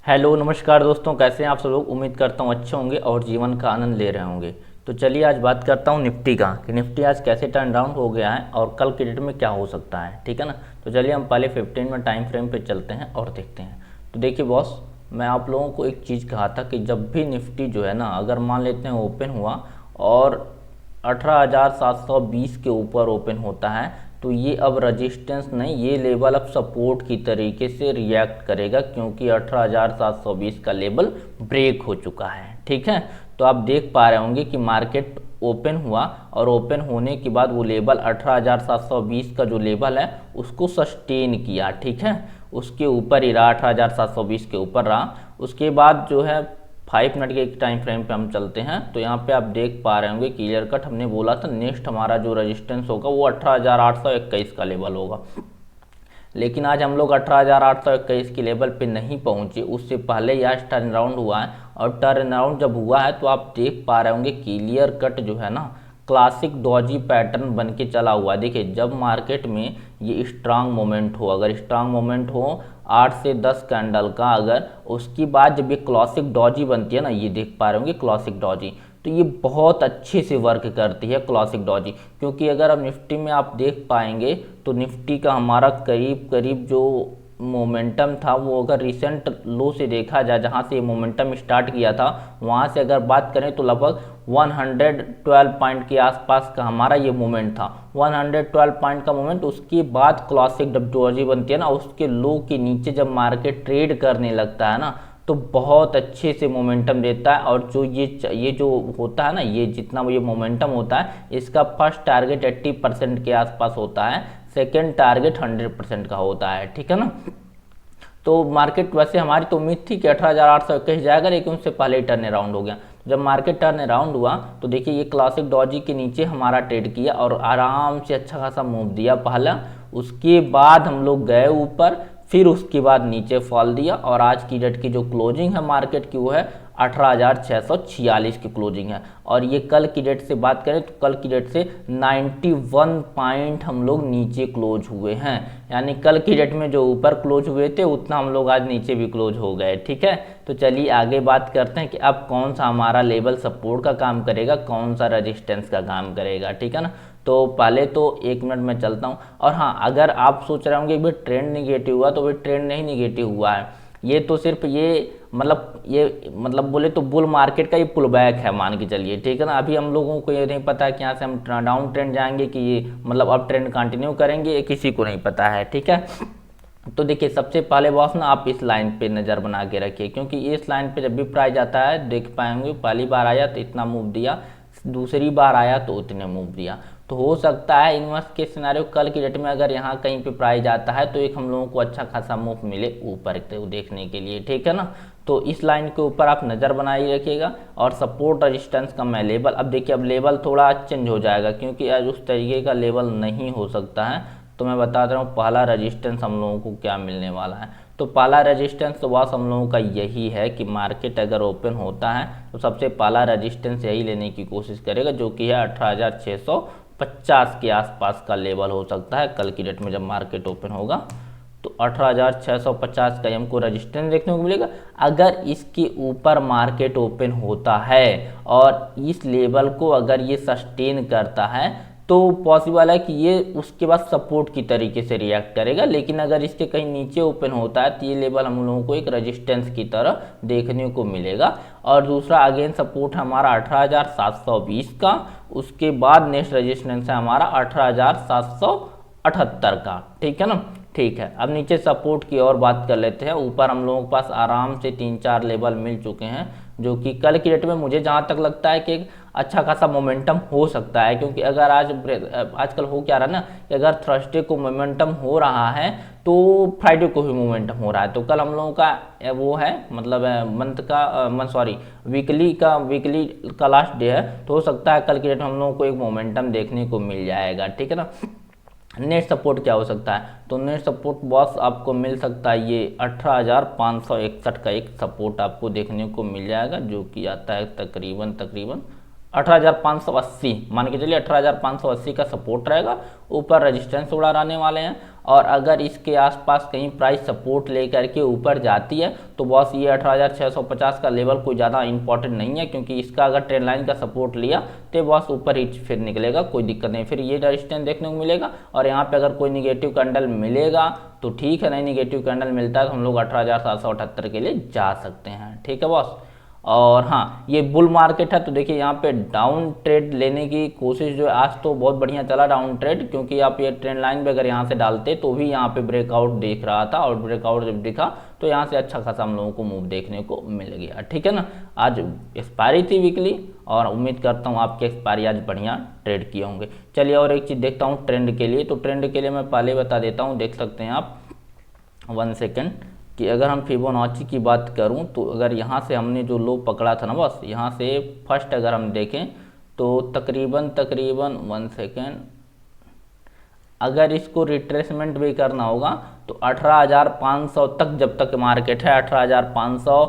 Hello नमस्कार दोस्तों, कैसे हैं आप सब लोग। उम्मीद करता हूँ अच्छे होंगे और जीवन का आनंद ले रहे होंगे। तो चलिए आज बात करता हूँ निफ्टी का कि निफ्टी आज कैसे टर्न डाउन हो गया है और कल के डेट में क्या हो सकता है। ठीक है ना। तो चलिए हम पहले 15 में टाइम फ्रेम पे चलते हैं और देखते हैं। तो देखिए बॉस, मैं आप लोगों को एक चीज़ कहा था कि जब भी निफ्टी जो है ना, अगर मान लेते हैं ओपन हुआ और 18,720 के ऊपर ओपन होता है तो ये अब रजिस्टेंस नहीं, ये लेवल अब सपोर्ट की तरीके से रिएक्ट करेगा, क्योंकि 18,720 का लेवल ब्रेक हो चुका है। ठीक है। तो आप देख पा रहे होंगे कि मार्केट ओपन हुआ और ओपन होने के बाद वो लेवल 18,720 का जो लेवल है उसको सस्टेन किया। ठीक है। उसके ऊपर ही रहा, 18,720 के ऊपर रहा। उसके बाद जो है 5 मिनट के एक टाइम फ्रेम पे हम चलते हैं तो यहाँ पे आप देख पा रहे होंगे क्लियर कट, हमने बोला था नेक्स्ट हमारा जो रेजिस्टेंस होगा वो 18,821 का लेवल होगा। लेकिन आज हम लोग 18,821 के लेवल पे नहीं पहुंचे, उससे पहले ही आज टर्न अराउंड हुआ है। और टर्न अराउंड जब हुआ है तो आप देख पा रहे होंगे क्लियर कट जो है ना, क्लासिक डॉजी पैटर्न बन के चला हुआ है। देखिए जब मार्केट में ये स्ट्रांग मोमेंट हो, अगर स्ट्रांग मोमेंट हो 8 से 10 कैंडल का, अगर उसकी बाद जब ये क्लासिक डॉजी बनती है ना, ये देख पा रहे होंगे क्लासिक डॉजी, तो ये बहुत अच्छे से वर्क करती है क्लासिक डॉजी। क्योंकि अगर अब निफ्टी में आप देख पाएंगे तो निफ्टी का हमारा करीब करीब जो मोमेंटम था वो अगर रिसेंट लो से देखा जाए, जहाँ से ये मोमेंटम स्टार्ट किया था वहाँ से अगर बात करें तो लगभग 112 पॉइंट के आसपास का हमारा ये मोमेंट था। 112 पॉइंट का मोमेंट, उसके बाद क्लासिक डॉजी बनती है ना, उसके लो के नीचे जब मार्केट ट्रेड करने लगता है ना तो बहुत अच्छे से मोमेंटम देता है। और जो ये जो होता है ना, ये जितना ये मोमेंटम होता है, इसका फर्स्ट टारगेट 80% के आसपास होता है, सेकेंड टारगेट 100% का होता है। ठीक है ना। तो मार्केट वैसे हमारी तो उम्मीद थी कि 18,821 जाएगा, लेकिन उससे पहले ही टर्न अराउंड हो गया। जब मार्केट टर्न अराउंड हुआ तो देखिए ये क्लासिक डॉजी के नीचे हमारा ट्रेड किया और आराम से अच्छा खासा मूव दिया पहला। उसके बाद हम लोग गए ऊपर, फिर उसके बाद नीचे फॉल दिया और आज की डेट की जो क्लोजिंग है मार्केट की वो है 18,646 की क्लोजिंग है। और ये कल की डेट से बात करें तो कल की डेट से 91 पॉइंट हम लोग नीचे क्लोज हुए हैं। यानी कल की डेट में जो ऊपर क्लोज हुए थे उतना हम लोग आज नीचे भी क्लोज हो गए। ठीक है। तो चलिए आगे बात करते हैं कि अब कौन सा हमारा लेवल सपोर्ट का काम करेगा, कौन सा रेजिस्टेंस का काम करेगा। ठीक है ना। तो पहले तो 1 मिनट में चलता हूँ। और हाँ, अगर आप सोच रहे होंगे भाई ट्रेंड निगेटिव हुआ, तो भाई ट्रेंड नहीं निगेटिव हुआ है, ये तो सिर्फ ये मतलब बोले तो बुल मार्केट का ये पुल बैक है, मान के चलिए। ठीक है ना। अभी हम लोगों को ये नहीं पता है कि यहाँ से हम डाउन ट्रेंड जाएंगे कि ये मतलब अप ट्रेंड कंटिन्यू करेंगे, ये किसी को नहीं पता है। ठीक है। तो देखिए सबसे पहले बॉस ना, आप इस लाइन पे नज़र बना के रखिए, क्योंकि इस लाइन पे जब भी प्राइस आता है देख पाएंगे, पहली बार आया तो इतना मूव दिया, दूसरी बार आया तो उतने मूव दिया। तो हो सकता है इन्वर्स के सिनारियो कल की डेट में अगर यहाँ कहीं पे प्राइस आता है तो एक हम लोगों को अच्छा खासा मूव मिले ऊपर देखने के लिए। ठीक है ना। तो इस लाइन के ऊपर आप नज़र बनाए रखिएगा। और सपोर्ट रेजिस्टेंस का मैं लेवल, अब देखिए अब लेवल थोड़ा चेंज हो जाएगा, क्योंकि आज उस तरीके का लेवल नहीं हो सकता है। तो मैं बता रहा हूँ पहला रेजिस्टेंस हम लोगों को क्या मिलने वाला है। तो पहला रेजिस्टेंस तो बस हम लोगों का यही है कि मार्केट अगर ओपन होता है तो सबसे पहला रेजिस्टेंस यही लेने की कोशिश करेगा, जो कि है 18,650 के आसपास का लेवल हो सकता है कल की डेट में जब मार्केट ओपन होगा। तो 18,650 का हमको रेजिस्टेंस देखने को मिलेगा। अगर इसके ऊपर मार्केट ओपन होता है और इस लेवल को अगर ये सस्टेन करता है तो पॉसिबल है कि ये उसके बाद सपोर्ट की तरीके से रिएक्ट करेगा। लेकिन अगर इसके कहीं नीचे ओपन होता है तो ये लेवल हम लोगों को एक रेजिस्टेंस की तरह देखने को मिलेगा। और दूसरा अगेन सपोर्ट हमारा 18,720 का, उसके बाद नेक्स्ट रेजिस्टेंस है हमारा 18,778 का। ठीक है ना। ठीक है। अब नीचे सपोर्ट की और बात कर लेते हैं। ऊपर हम लोगों के पास आराम से 3-4 लेवल मिल चुके हैं, जो कि कल की डेट में मुझे जहाँ तक लगता है कि एक अच्छा खासा मोमेंटम हो सकता है। क्योंकि अगर आजकल हो क्या रहा है ना, कि अगर थर्सडे को मोमेंटम हो रहा है तो फ्राइडे को भी मोमेंटम हो रहा है। तो कल हम लोगों का वो है मतलब वीकली का लास्ट डे है, तो हो सकता है कल की डेट में हम लोगों को एक मोमेंटम देखने को मिल जाएगा। ठीक है ना। नेट सपोर्ट क्या हो सकता है, तो नेट सपोर्ट बॉस आपको मिल सकता है ये 18,561 का एक सपोर्ट आपको देखने को मिल जाएगा, जो कि आता है तकरीबन 18,580, मान के चलिए 18,580 का सपोर्ट रहेगा। ऊपर रेजिस्टेंस उड़ा रहने वाले हैं और अगर इसके आसपास कहीं प्राइस सपोर्ट लेकर के ऊपर जाती है तो बॉस ये 18,650 का लेवल कोई ज़्यादा इंपॉर्टेंट नहीं है, क्योंकि इसका अगर ट्रेंड लाइन का सपोर्ट लिया तो बॉस ऊपर ही फिर निकलेगा, कोई दिक्कत नहीं, फिर ये रेजिस्टेंस देखने को मिलेगा। और यहाँ पे अगर कोई निगेटिव कैंडल मिलेगा तो ठीक है, नहीं निगेटिव कैंडल मिलता है तो हम लोग 18,778 के लिए जा सकते हैं। ठीक है बॉस। और हाँ, ये बुल मार्केट है तो देखिए यहाँ पे डाउन ट्रेड लेने की कोशिश जो है, आज तो बहुत बढ़िया चला डाउन ट्रेड, क्योंकि आप ये ट्रेंड लाइन भी अगर यहाँ से डालते तो भी यहाँ पे ब्रेकआउट दिख रहा था, और ब्रेकआउट जब दिखा तो यहाँ से अच्छा खासा हम लोगों को मूव देखने को मिल गया। ठीक है ना। आज एक्सपायरी थी वीकली, और उम्मीद करता हूँ आपके एक्सपायरी आज बढ़िया ट्रेड किए होंगे। चलिए और एक चीज़ देखता हूँ ट्रेंड के लिए, तो ट्रेंड के लिए मैं पहले बता देता हूँ, देख सकते हैं आप 1 सेकेंड, कि अगर हम फिबोनाची की बात करूं तो अगर यहाँ से हमने जो लो पकड़ा था ना बस, यहाँ से फर्स्ट अगर हम देखें तो तकरीबन 1 सेकेंड, अगर इसको रिट्रेसमेंट भी करना होगा तो 18,500 तक, जब तक मार्केट है 18,500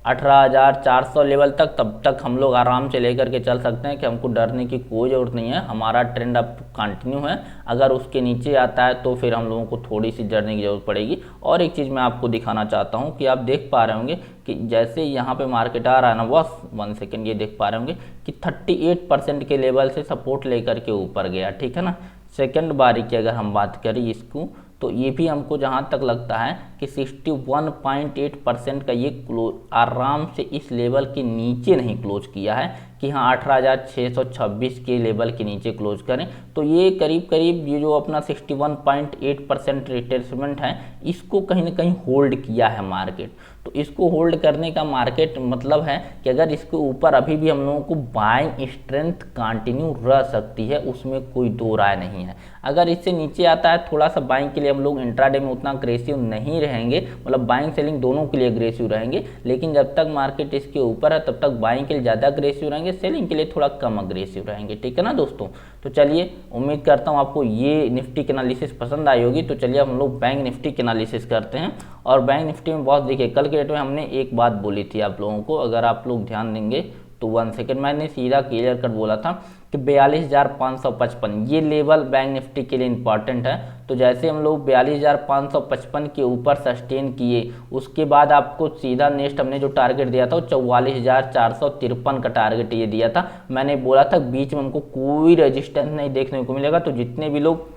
18,400 लेवल तक, तब तक हम लोग आराम से लेकर के चल सकते हैं कि हमको डरने की कोई ज़रूरत नहीं है, हमारा ट्रेंड अब कंटिन्यू है। अगर उसके नीचे आता है तो फिर हम लोगों को थोड़ी सी डरने की ज़रूरत पड़ेगी। और एक चीज़ मैं आपको दिखाना चाहता हूं कि आप देख पा रहे होंगे कि जैसे यहाँ पे मार्केट आ रहा है ना बस, 1 सेकेंड, ये देख पा रहे होंगे कि 38% के लेवल से सपोर्ट लेकर के ऊपर गया। ठीक है ना। सेकेंड बारी की अगर हम बात करें इसको, तो ये भी हमको जहाँ तक लगता है कि 61.8% का ये क्लोज आराम से इस लेवल के नीचे नहीं क्लोज किया है कि हाँ 18,626 के लेवल के नीचे क्लोज करें, तो ये करीब करीब ये जो अपना 61.8% रिट्रेसमेंट है, इसको कहीं ना कहीं होल्ड किया है मार्केट। तो इसको होल्ड करने का मार्केट मतलब है कि अगर इसके ऊपर अभी भी हम लोगों को बाइंग स्ट्रेंथ कंटिन्यू रह सकती है, उसमें कोई दो राय नहीं है। अगर इससे नीचे आता है थोड़ा सा बाइंग के लिए हम लोग इंट्राडे में उतना अग्रेसिव नहीं रहेंगे, मतलब बाइंग सेलिंग दोनों के लिए अग्रेसिव रहेंगे, लेकिन जब तक मार्केट इसके ऊपर है तब तक बाइंग के लिए ज़्यादा अग्रेसिव रहेंगे, सेलिंग के लिए थोड़ा कम अग्रेसिव रहेंगे। ठीक है ना दोस्तों। तो चलिए उम्मीद करता हूँ आपको ये निफ्टी की एनालिसिस पसंद आई होगी। तो चलिए हम लोग बैंक निफ्टी की एनालिसिस करते हैं। और बैंक निफ्टी में बहुत देखिए, कल के डेट में हमने एक बात बोली थी आप लोगों को, अगर आप लोग ध्यान देंगे तो 1 सेकेंड, मैंने सीधा क्लियर कट बोला था कि 42,555 ये लेवल बैंक निफ्टी के लिए इंपॉर्टेंट है। तो जैसे हम लोग 42,555 के ऊपर सस्टेन किए, उसके बाद आपको सीधा नेक्स्ट हमने जो टारगेट दिया था वो 44,453 का टारगेट ये दिया था। मैंने बोला था बीच में हमको कोई रेजिस्टेंस नहीं देखने को मिलेगा, तो जितने भी लोग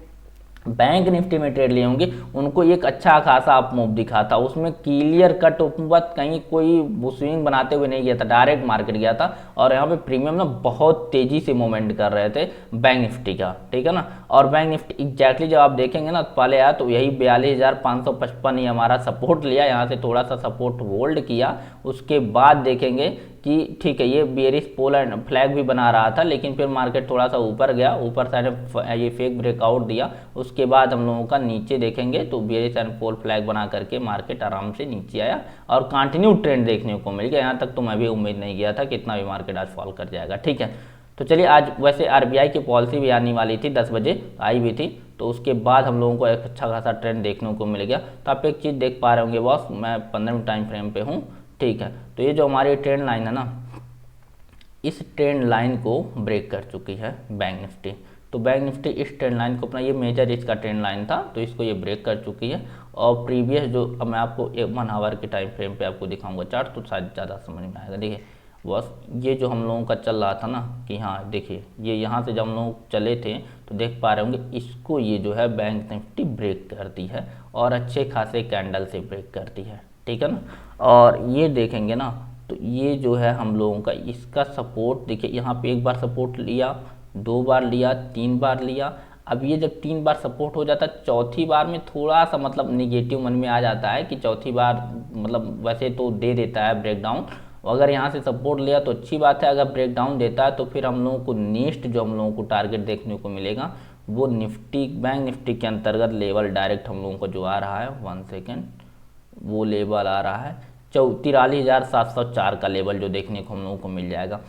बैंक निफ्टी में ट्रेड लिए होंगे उनको एक अच्छा खासा अप मूव दिखा था, उसमें क्लियर कट बात, कहीं कोई स्विंग बनाते हुए नहीं गया था, डायरेक्ट मार्केट गया था। और यहाँ पे प्रीमियम ना बहुत तेजी से मूवमेंट कर रहे थे बैंक निफ्टी का। ठीक है ना। और बैंक निफ्टी एग्जैक्टली जब आप देखेंगे ना पहले आया तो यही 42,555 ही हमारा सपोर्ट लिया, यहाँ से थोड़ा सा सपोर्ट होल्ड किया, उसके बाद देखेंगे कि ठीक है ये बेरिश पोल एंड फ्लैग भी बना रहा था, लेकिन फिर मार्केट थोड़ा सा ऊपर गया, ऊपर साइड ये फेक ब्रेकआउट दिया, उसके बाद हम लोगों का नीचे देखेंगे तो बेरिश एंड पोल फ्लैग बना करके मार्केट आराम से नीचे आया और कंटिन्यू ट्रेंड देखने को मिल गया। यहाँ तक तो मैं भी उम्मीद नहीं किया था कि इतना भी मार्केट आज फॉल कर जाएगा। ठीक है। तो चलिए आज वैसे आरबीआई की पॉलिसी भी आने वाली थी, 10 बजे आई भी थी, तो उसके बाद हम लोगों को एक अच्छा खासा ट्रेंड देखने को मिल गया। तो आप एक चीज़ देख पा रहे होंगे बॉस, मैं 15 मिनट टाइम फ्रेम पे हूँ। ठीक है। तो ये जो हमारी ट्रेंड लाइन है ना, इस ट्रेंड लाइन को ब्रेक कर चुकी है बैंक निफ्टी। तो बैंक निफ्टी इस ट्रेंड लाइन को अपना, ये मेजर इसका ट्रेंड लाइन था, तो इसको ये ब्रेक कर चुकी है। और प्रीवियस जो अब मैं आपको 1 आवर के टाइम फ्रेम पे आपको दिखाऊंगा चार्ट, तो शायद ज़्यादा समझ में आएगा। देखिए बस ये जो हम लोगों का चल रहा था ना कि हाँ देखिए ये यहाँ से जब हम लोग चले थे तो देख पा रहे होंगे इसको ये जो है बैंक निफ्टी ब्रेक करती है और अच्छे खासे कैंडल से ब्रेक करती है। ठीक है ना। और ये देखेंगे ना तो ये जो है हम लोगों का इसका सपोर्ट देखिए, यहाँ पे एक बार सपोर्ट लिया, 2 बार लिया, 3 बार लिया। अब ये जब 3 बार सपोर्ट हो जाता है, चौथी बार में थोड़ा सा मतलब निगेटिव मन में आ जाता है कि चौथी बार मतलब वैसे तो दे देता है ब्रेकडाउन, अगर यहाँ से सपोर्ट लिया तो अच्छी बात है, अगर ब्रेकडाउन देता है तो फिर हम लोगों को नेक्स्ट जो हम लोगों को टारगेट देखने को मिलेगा वो निफ्टी बैंक निफ्टी के अंतर्गत लेवल डायरेक्ट हम लोगों को जो आ रहा है 1 सेकेंड, वो लेवल आ रहा है 43,704 का लेवल जो देखने को हम लोगों को मिल जाएगा।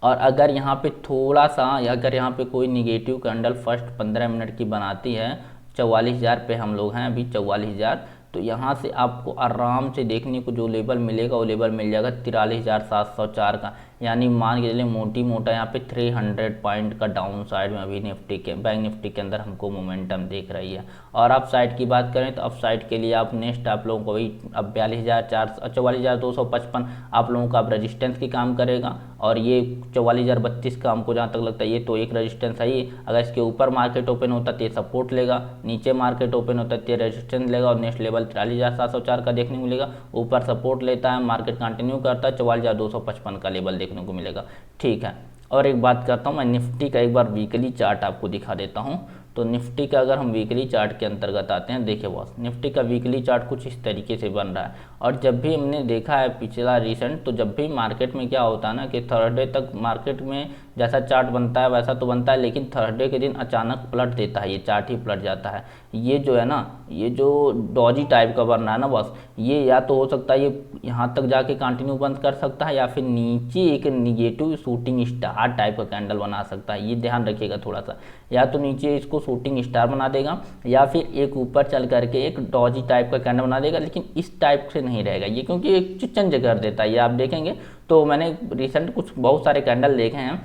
और अगर यहाँ पे थोड़ा सा, अगर यहाँ पे कोई निगेटिव कैंडल फर्स्ट 15 मिनट की बनाती है, 44,000 पे हम लोग हैं अभी, 44,000, तो यहाँ से आपको आराम से देखने को जो लेवल मिलेगा वो लेवल मिल जाएगा 43,704 का, यानी मान के चलिए मोटी मोटा यहाँ पे 300 पॉइंट का डाउन साइड में अभी निफ्टी के बैंक निफ्टी के अंदर हमको मोमेंटम देख रही है। और अप साइड की बात करें तो अप साइड के लिए आप नेक्स्ट आप लोगों को वही अब 44,255 आप लोगों का अब रजिस्टेंस की काम करेगा, और ये 44,032 का हमको जहाँ तक लगता है ये तो एक रजिस्टेंस है ही। अगर इसके ऊपर मार्केट ओपन होता है तो ये सपोर्ट लेगा, नीचे मार्केट ओपन होता है तो ये रेजिस्टेंस लेगा, और नेक्स्ट लेवल 43,704 का देखने को मिलेगा। ऊपर सपोर्ट लेता है, मार्केट कंटिन्यू करता है, 44,255 का लेवल देखने को मिलेगा। ठीक है, और एक बात करता हूँ मैं निफ्टी का, एक बार वीकली चार्ट आपको दिखा देता हूँ। तो निफ्टी का अगर हम वीकली चार्ट के अंतर्गत आते हैं, देखिए बॉस निफ्टी का वीकली चार्ट कुछ इस तरीके से बन रहा है। और जब भी हमने देखा है पिछला रिसेंट, तो जब भी मार्केट में क्या होता है ना कि थर्सडे तक मार्केट में जैसा चार्ट बनता है वैसा तो बनता है, लेकिन थर्सडे के दिन अचानक पलट देता है, ये चार्ट ही पलट जाता है। ये जो है ना, ये जो डॉजी टाइप का बन रहा है ना बॉस, ये या तो हो सकता है ये यहाँ तक जाके कंटिन्यू बंद कर सकता है, या फिर नीचे एक निगेटिव शूटिंग स्टार टाइप का कैंडल बना सकता है। ये ध्यान रखिएगा थोड़ा सा, या तो नीचे इसको शूटिंग स्टार बना देगा, या फिर एक ऊपर चल करके एक डॉजी टाइप का कैंडल बना देगा, लेकिन इस टाइप से नहीं रहेगा ये, क्योंकि एक चेंज कर देता है ये। आप देखेंगे तो मैंने रिसेंट कुछ बहुत सारे कैंडल देखे हैं,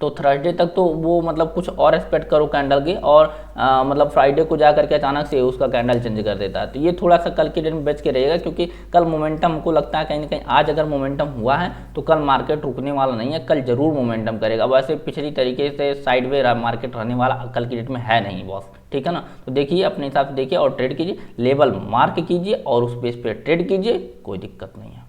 तो थर्सडे तक तो वो मतलब कुछ और एक्सपेक्ट करो कैंडल के, और मतलब फ्राइडे को जा करके अचानक से उसका कैंडल चेंज कर देता है। तो ये थोड़ा सा कल के डेट में बच के रहेगा, क्योंकि कल मोमेंटम हमको लगता है कहीं ना कहीं आज अगर मोमेंटम हुआ है तो कल मार्केट रुकने वाला नहीं है, कल जरूर मोमेंटम करेगा। वैसे पिछली तरीके से साइडवे मार्केट रहने वाला कल की डेट में है नहीं बॉस, ठीक है ना। तो देखिए अपने हिसाब से देखिए और ट्रेड कीजिए, लेवल मार्क कीजिए और उस बेस पे ट्रेड कीजिए, कोई दिक्कत नहीं है।